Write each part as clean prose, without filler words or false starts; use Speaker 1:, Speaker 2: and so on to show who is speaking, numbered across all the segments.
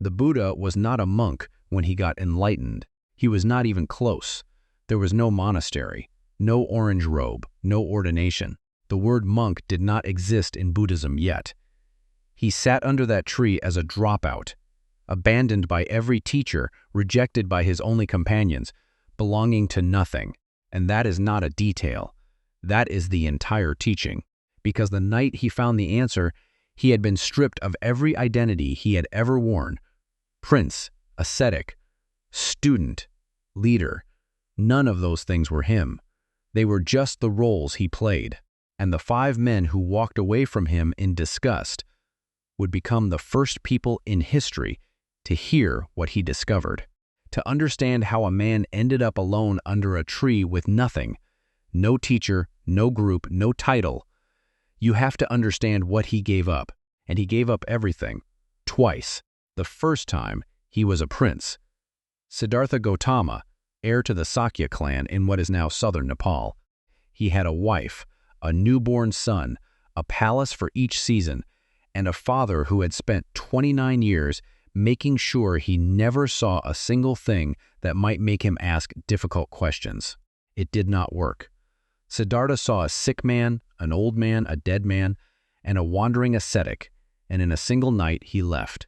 Speaker 1: The Buddha was not a monk when he got enlightened. He was not even close. There was no monastery, no orange robe, no ordination. The word monk did not exist in Buddhism yet. He sat under that tree as a dropout, abandoned by every teacher, rejected by his only companions, belonging to nothing. And that is not a detail. That is the entire teaching. Because the night he found the answer, he had been stripped of every identity he had ever worn. Prince, ascetic, student, leader. None of those things were him. They were just the roles he played. And the 5 men who walked away from him in disgust would become the first people in history to hear what he discovered. To understand how a man ended up alone under a tree with nothing, no teacher, no group, no title, you have to understand what he gave up. And he gave up everything. Twice. The first time, he was a prince. Siddhartha Gotama, heir to the Sakya clan in what is now southern Nepal. He had a wife, a newborn son, a palace for each season, and a father who had spent 29 years making sure he never saw a single thing that might make him ask difficult questions. It did not work. Siddhartha saw a sick man, an old man, a dead man, and a wandering ascetic, and in a single night he left.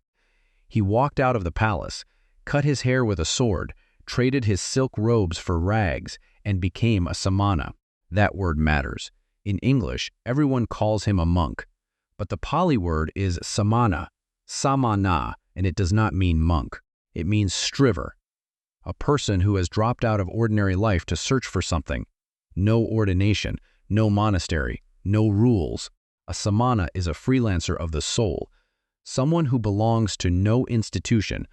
Speaker 1: He walked out of the palace, cut his hair with a sword, traded his silk robes for rags, and became a samana. That word matters. In English, everyone calls him a monk, but the Pali word is samana, samana, and it does not mean monk. It means striver, a person who has dropped out of ordinary life to search for something. No ordination, no monastery, no rules. A samana is a freelancer of the soul, someone who belongs to no institution,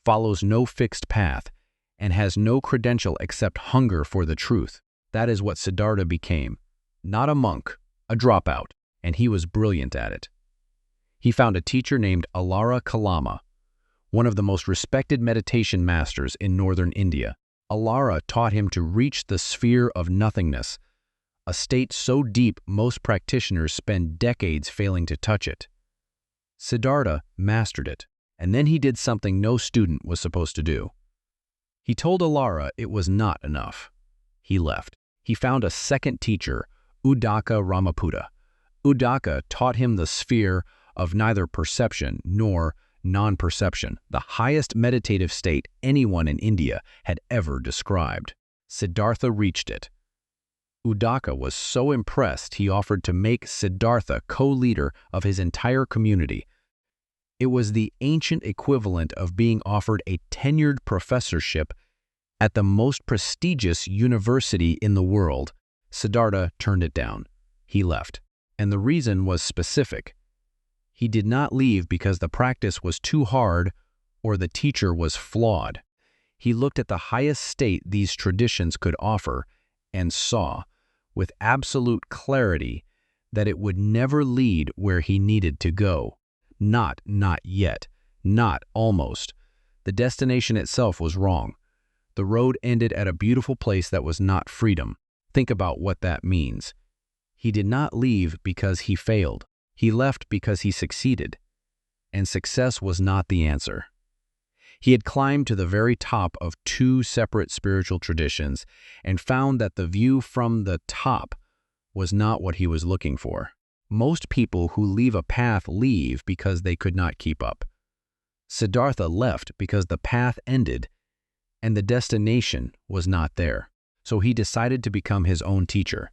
Speaker 1: follows no fixed path, and has no credential except hunger for the truth. That is what Siddhartha became. Not a monk, a dropout, and he was brilliant at it. He found a teacher named Alara Kalama, one of the most respected meditation masters in northern India. Alara taught him to reach the sphere of nothingness, a state so deep most practitioners spend decades failing to touch it. Siddhartha mastered it, and then he did something no student was supposed to do. He told Alara it was not enough. He left. He found a second teacher, Uddaka Ramaputta. Uddaka taught him the sphere of neither perception nor non-perception, the highest meditative state anyone in India had ever described. Siddhartha reached it. Uddaka was so impressed he offered to make Siddhartha co-leader of his entire community. It was the ancient equivalent of being offered a tenured professorship at the most prestigious university in the world. Siddhartha turned it down. He left. And the reason was specific. He did not leave because the practice was too hard or the teacher was flawed. He looked at the highest state these traditions could offer and saw, with absolute clarity, that it would never lead where he needed to go. Not yet. Not almost. The destination itself was wrong. The road ended at a beautiful place that was not freedom. Think about what that means. He did not leave because he failed. He left because he succeeded. And success was not the answer. He had climbed to the very top of 2 separate spiritual traditions and found that the view from the top was not what he was looking for. Most people who leave a path leave because they could not keep up. Siddhartha left because the path ended and the destination was not there. So he decided to become his own teacher.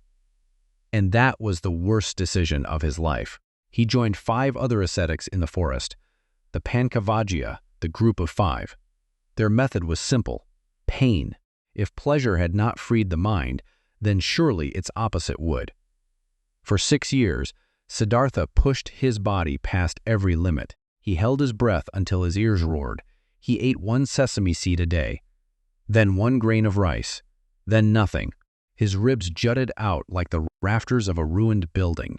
Speaker 1: And that was the worst decision of his life. He joined 5 other ascetics in the forest, the Pankavajja, the group of 5. Their method was simple: pain. If pleasure had not freed the mind, then surely its opposite would. For 6 years, Siddhartha pushed his body past every limit. He held his breath until his ears roared. He ate 1 sesame seed a day, then 1 grain of rice, then nothing. His ribs jutted out like the rafters of a ruined building.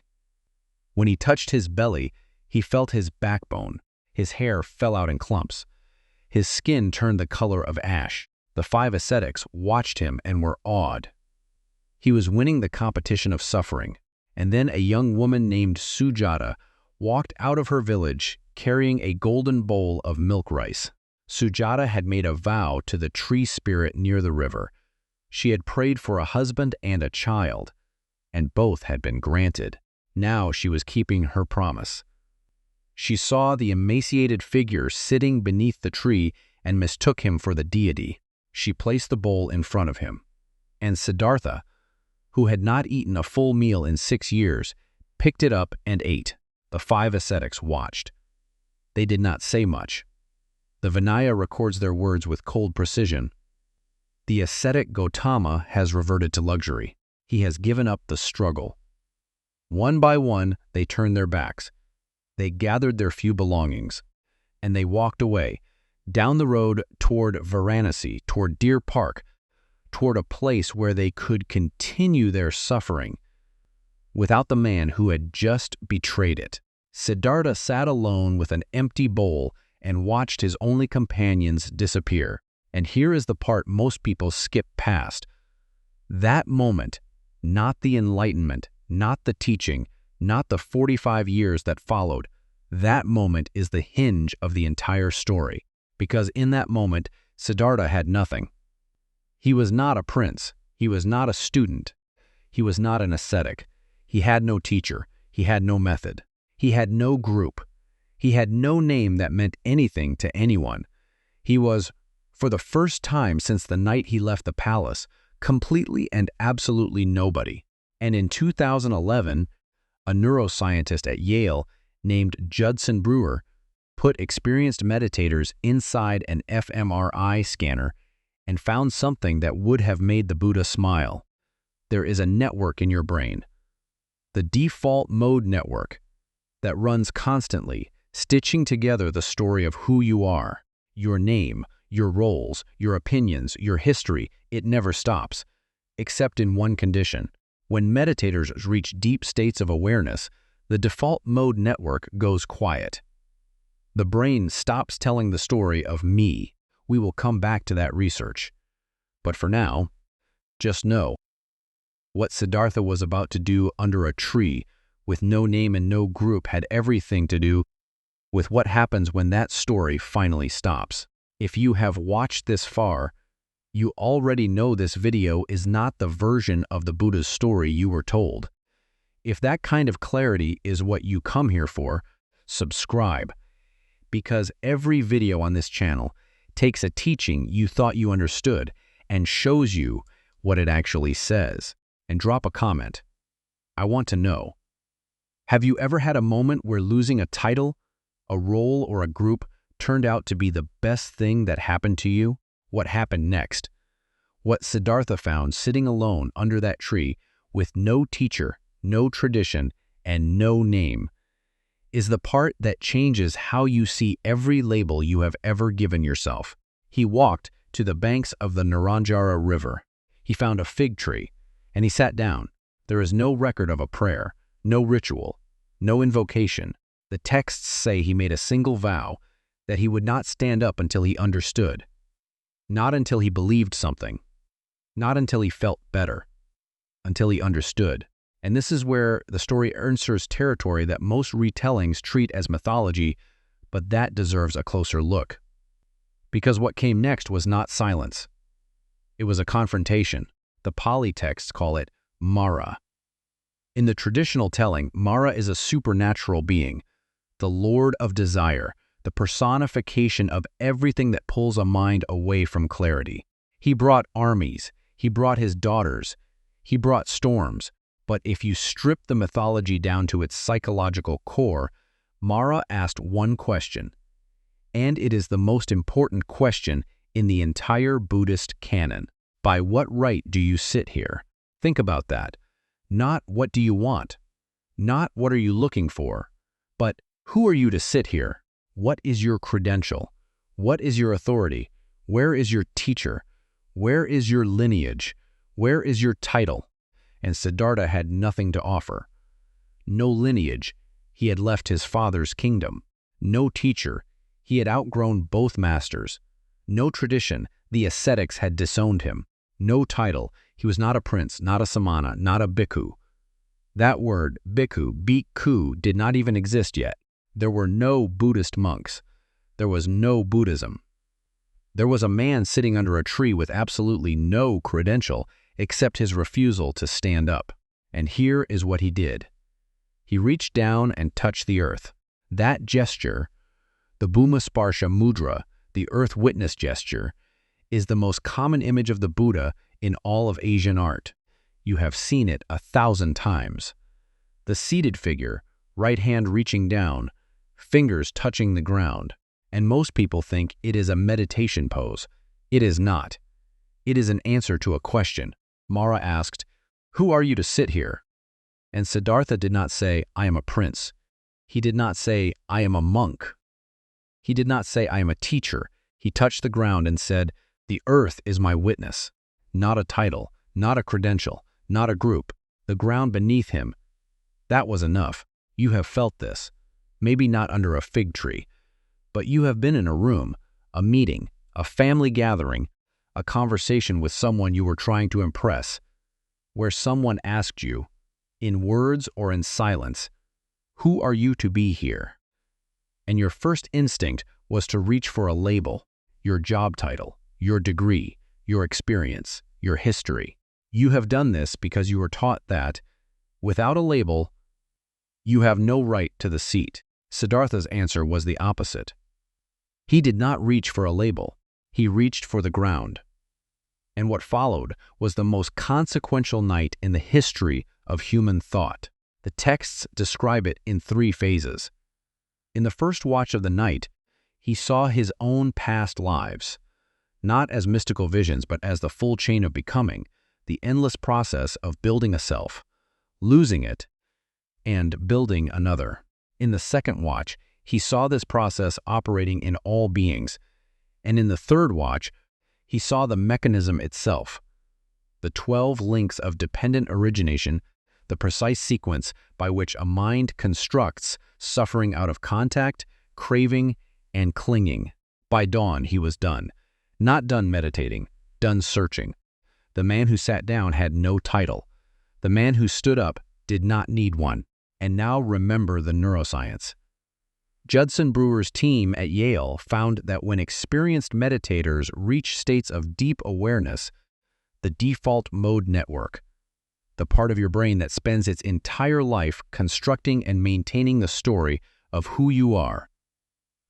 Speaker 1: When he touched his belly, he felt his backbone. His hair fell out in clumps. His skin turned the color of ash. The 5 ascetics watched him and were awed. He was winning the competition of suffering. And then a young woman named Sujata walked out of her village carrying a golden bowl of milk rice. Sujata had made a vow to the tree spirit near the river. She had prayed for a husband and a child, and both had been granted. Now she was keeping her promise. She saw the emaciated figure sitting beneath the tree and mistook him for the deity. She placed the bowl in front of him, and Siddhartha, who had not eaten a full meal in 6 years, picked it up and ate. The 5 ascetics watched. They did not say much. The Vinaya records their words with cold precision. The ascetic Gotama has reverted to luxury. He has given up the struggle. One by one, they turned their backs. They gathered their few belongings, and they walked away, down the road toward Varanasi, toward Deer Park, toward a place where they could continue their suffering without the man who had just betrayed it. Siddhartha sat alone with an empty bowl and watched his only companions disappear. And here is the part most people skip past. That moment, not the enlightenment, not the teaching, not the 45 years that followed, that moment is the hinge of the entire story. Because in that moment, Siddhartha had nothing. He was not a prince. He was not a student. He was not an ascetic. He had no teacher. He had no method. He had no group. He had no name that meant anything to anyone. He was, for the first time since the night he left the palace, completely and absolutely nobody. And in 2011, a neuroscientist at Yale named Judson Brewer put experienced meditators inside an fMRI scanner and found something that would have made the Buddha smile. There is a network in your brain, the default mode network, that runs constantly, stitching together the story of who you are, your name, your roles, your opinions, your history. It never stops, except in one condition. When meditators reach deep states of awareness, the default mode network goes quiet. The brain stops telling the story of me. We will come back to that research. But for now, just know what Siddhartha was about to do under a tree with no name and no group had everything to do with what happens when that story finally stops. If you have watched this far, you already know this video is not the version of the Buddha's story you were told. If that kind of clarity is what you come here for, subscribe, because every video on this channel takes a teaching you thought you understood and shows you what it actually says. And drop a comment. I want to know. Have you ever had a moment where losing a title, a role, or a group turned out to be the best thing that happened to you? What happened next? What Siddhartha found sitting alone under that tree with no teacher, no tradition, and no name is the part that changes how you see every label you have ever given yourself. He walked to the banks of the Neranjara River. He found a fig tree, and he sat down. There is no record of a prayer, no ritual, no invocation. The texts say he made a single vow that he would not stand up until he understood, not until he believed something, not until he felt better, until he understood. And this is where the story enters territory that most retellings treat as mythology, but that deserves a closer look. Because what came next was not silence. It was a confrontation. The Pali texts call it Mara. In the traditional telling, Mara is a supernatural being, the Lord of Desire, the personification of everything that pulls a mind away from clarity. He brought armies, he brought his daughters, he brought storms, but if you strip the mythology down to its psychological core, Mara asked one question, and it is the most important question in the entire Buddhist canon. By what right do you sit here? Think about that. Not what do you want, not what are you looking for, but who are you to sit here? What is your credential? What is your authority? Where is your teacher? Where is your lineage? Where is your title? And Siddhartha had nothing to offer. No lineage. He had left his father's kingdom. No teacher. He had outgrown both masters. No tradition. The ascetics had disowned him. No title. He was not a prince, not a samana, not a bhikkhu. That word, bhikkhu, bhikkhu, did not even exist yet. There were no Buddhist monks. There was no Buddhism. There was a man sitting under a tree with absolutely no credential except his refusal to stand up. And here is what he did. He reached down and touched the earth. That gesture, the bhumisparsha mudra, the earth witness gesture, is the most common image of the Buddha in all of Asian art. You have seen it 1,000 times. The seated figure, right hand reaching down, fingers touching the ground, and most people think it is a meditation pose. It is not. It is an answer to a question. Mara asked, "Who are you to sit here?" And Siddhartha did not say, "I am a prince." He did not say, "I am a monk." He did not say, "I am a teacher." He touched the ground and said, "The earth is my witness." Not a title, not a credential, not a group. The ground beneath him. That was enough. You have felt this. Maybe not under a fig tree, but you have been in a room, a meeting, a family gathering, a conversation with someone you were trying to impress, where someone asked you, in words or in silence, "Who are you to be here?" And your first instinct was to reach for a label, your job title, your degree, your experience, your history. You have done this because you were taught that, without a label, you have no right to the seat. Siddhartha's answer was the opposite. He did not reach for a label. He reached for the ground. And what followed was the most consequential night in the history of human thought. The texts describe it in 3 phases. In the first watch of the night, he saw his own past lives, not as mystical visions, but as the full chain of becoming, the endless process of building a self, losing it, and building another. In the second watch, he saw this process operating in all beings, and in the third watch, he saw the mechanism itself, the 12 links of dependent origination, the precise sequence by which a mind constructs suffering out of contact, craving, and clinging. By dawn, he was done. Not done meditating, done searching. The man who sat down had no title. The man who stood up did not need one. And now remember the neuroscience. Judson Brewer's team at Yale found that when experienced meditators reach states of deep awareness, the default mode network, the part of your brain that spends its entire life constructing and maintaining the story of who you are,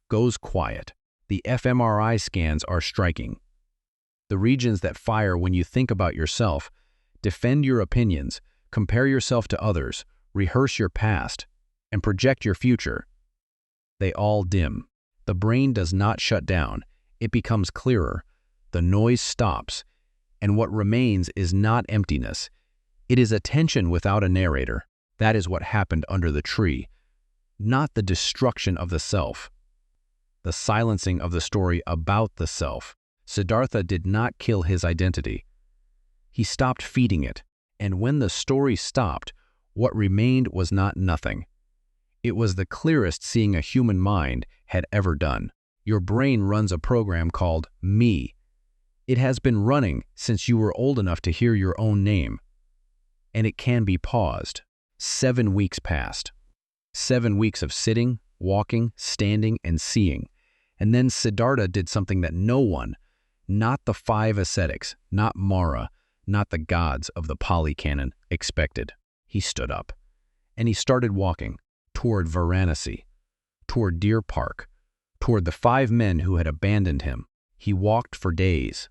Speaker 1: goes quiet. The fMRI scans are striking. The regions that fire when you think about yourself, defend your opinions, compare yourself to others, rehearse your past, and project your future, they all dim. The brain does not shut down. It becomes clearer. The noise stops. And what remains is not emptiness. It is attention without a narrator. That is what happened under the tree. Not the destruction of the self. The silencing of the story about the self. Siddhartha did not kill his identity. He stopped feeding it. And when the story stopped, what remained was not nothing. It was the clearest seeing a human mind had ever done. Your brain runs a program called Me. It has been running since you were old enough to hear your own name. And it can be paused. 7 weeks passed. 7 weeks of sitting, walking, standing, and seeing. And then Siddhartha did something that no one, not the 5 ascetics, not Mara, not the gods of the Pali Canon, expected. He stood up. And he started walking toward Varanasi, toward Deer Park, toward the 5 men who had abandoned him. He walked for days.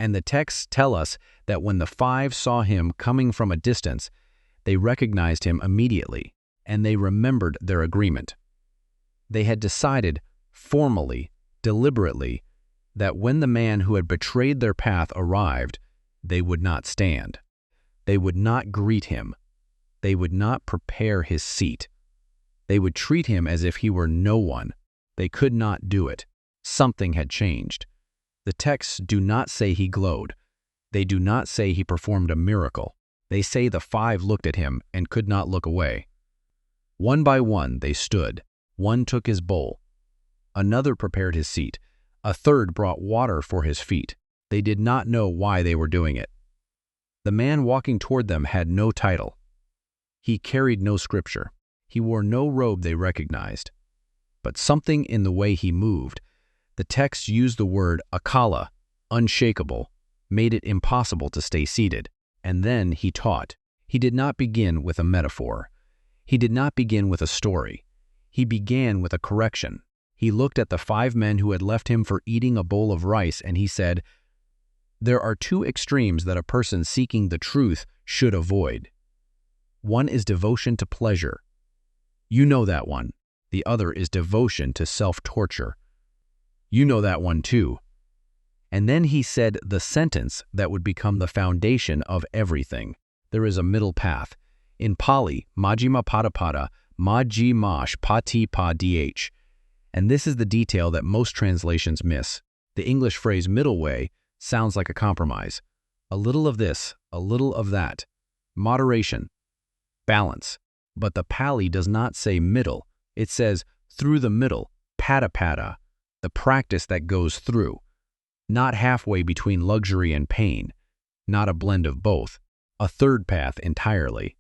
Speaker 1: And the texts tell us that when the 5 saw him coming from a distance, they recognized him immediately, and they remembered their agreement. They had decided, formally, deliberately, that when the man who had betrayed their path arrived, they would not stand. They would not greet him. They would not prepare his seat. They would treat him as if he were no one. They could not do it. Something had changed. The texts do not say he glowed. They do not say he performed a miracle. They say the 5 looked at him and could not look away. One by one they stood. One took his bowl. Another prepared his seat. A third brought water for his feet. They did not know why they were doing it. The man walking toward them had no title. He carried no scripture. He wore no robe they recognized. but something in the way he moved. The text used the word akala, unshakable, made it impossible to stay seated. And then he taught. He did not begin with a metaphor. He did not begin with a story. He began with a correction. He looked at the 5 men who had left him for eating a bowl of rice, and he said, "There are 2 extremes that a person seeking the truth should avoid. One is devotion to pleasure. You know that one. The other is devotion to self-torture. You know that one too." And then he said the sentence that would become the foundation of everything. There is a middle path. In Pali, Majjhima Padapada, Majjimash Pati Pa Dh. And this is the detail that most translations miss. The English phrase middle way sounds like a compromise. A little of this, a little of that. Moderation. Balance. But the Pali does not say middle. It says through the middle, Padapada, the practice that goes through. Not halfway between luxury and pain. Not a blend of both. A third path entirely.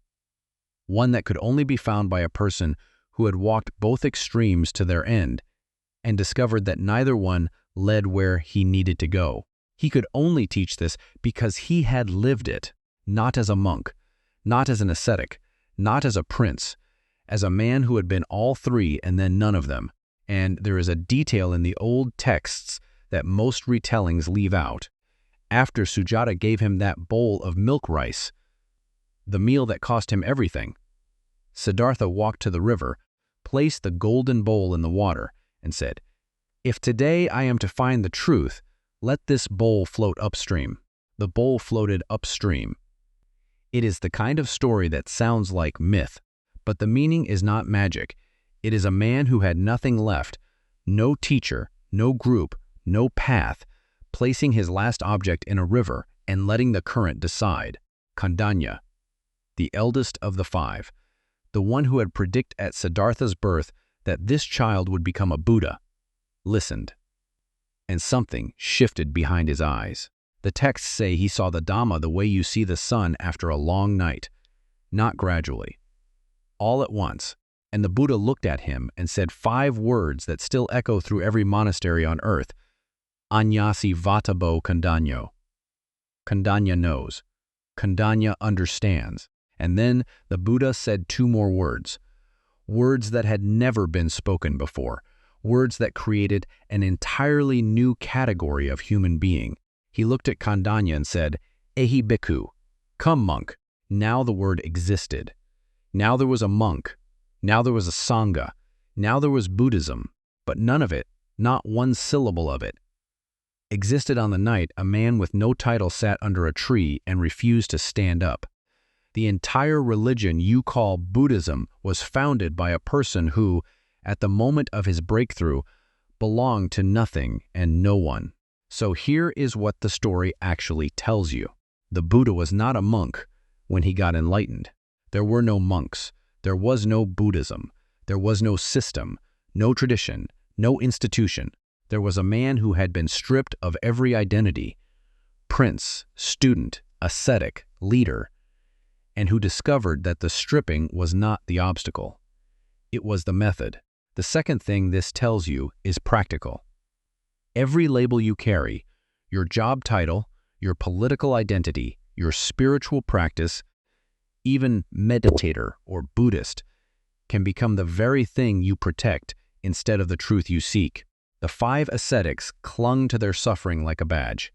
Speaker 1: One that could only be found by a person who had walked both extremes to their end and discovered that neither one led where he needed to go. He could only teach this because he had lived it, not as a monk, not as an ascetic, not as a prince, as a man who had been all 3 and then none of them. And there is a detail in the old texts that most retellings leave out. After Sujata gave him that bowl of milk rice, the meal that cost him everything, Siddhartha walked to the river, placed the golden bowl in the water, and said, "If today I am to find the truth, let this bowl float upstream." The bowl floated upstream. It is the kind of story that sounds like myth, but the meaning is not magic. It is a man who had nothing left, no teacher, no group, no path, placing his last object in a river and letting the current decide. Kondanya, the eldest of the 5, the one who had predicted at Siddhartha's birth that this child would become a Buddha, listened. And something shifted behind his eyes. The texts say he saw the Dhamma the way you see the sun after a long night, not gradually, all at once. And the Buddha looked at him and said 5 words that still echo through every monastery on earth. Anyasi vatabo kondanyo. Kondanya knows. Kondanya understands. And then the Buddha said 2 more words. Words that had never been spoken before. Words that created an entirely new category of human being. He looked at Kondanya and said, "Ehi bhikkhu, come monk." Now the word existed. Now there was a monk. Now there was a Sangha. Now there was Buddhism. But none of it, not one syllable of it, existed on the night a man with no title sat under a tree and refused to stand up. The entire religion you call Buddhism was founded by a person who, at the moment of his breakthrough, belonged to nothing and no one. So here is what the story actually tells you. The Buddha was not a monk when he got enlightened. There were no monks. There was no Buddhism. There was no system, no tradition, no institution. There was a man who had been stripped of every identity, prince, student, ascetic, leader, and who discovered that the stripping was not the obstacle. It was the method. The second thing this tells you is practical. Every label you carry, your job title, your political identity, your spiritual practice, even meditator or Buddhist, can become the very thing you protect instead of the truth you seek. The 5 ascetics clung to their suffering like a badge.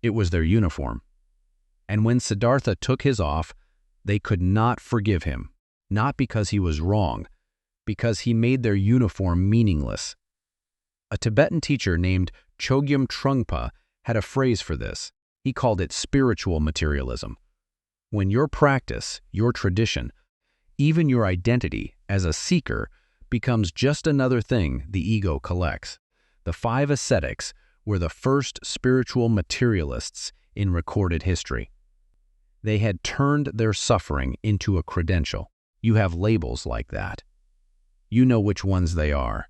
Speaker 1: It was their uniform. And when Siddhartha took his off, they could not forgive him, not because he was wrong, because he made their uniform meaningless. A Tibetan teacher named Chogyam Trungpa had a phrase for this. He called it spiritual materialism. When your practice, your tradition, even your identity as a seeker becomes just another thing the ego collects. The 5 ascetics were the first spiritual materialists in recorded history. They had turned their suffering into a credential. You have labels like that. You know which ones they are.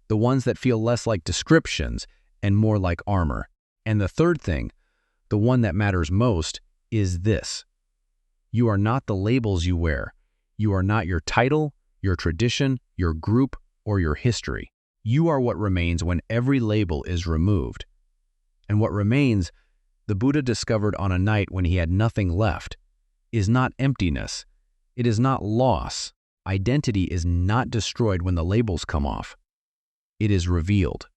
Speaker 1: The ones that feel less like descriptions and more like armor. And the third thing, the one that matters most, is this. You are not the labels you wear. You are not your title, your tradition, your group, or your history. You are what remains when every label is removed. And what remains, the Buddha discovered on a night when he had nothing left, is not emptiness. It is not loss. Identity is not destroyed when the labels come off. It is revealed.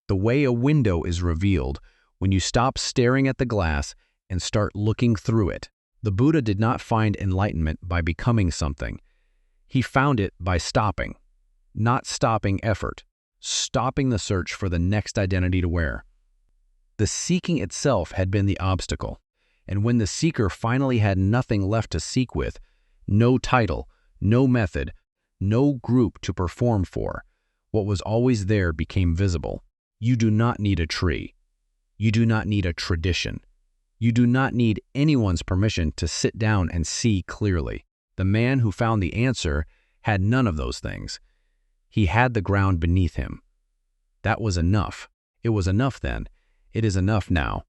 Speaker 1: The way a window is revealed when you stop staring at the glass and start looking through it. The Buddha did not find enlightenment by becoming something. He found it by stopping. Not stopping effort, stopping the search for the next identity to wear. The seeking itself had been the obstacle, and when the seeker finally had nothing left to seek with, no title, no method, no group to perform for, what was always there became visible. You do not need a tree. You do not need a tradition. You do not need anyone's permission to sit down and see clearly. The man who found the answer had none of those things. He had the ground beneath him. That was enough. It was enough then. It is enough now.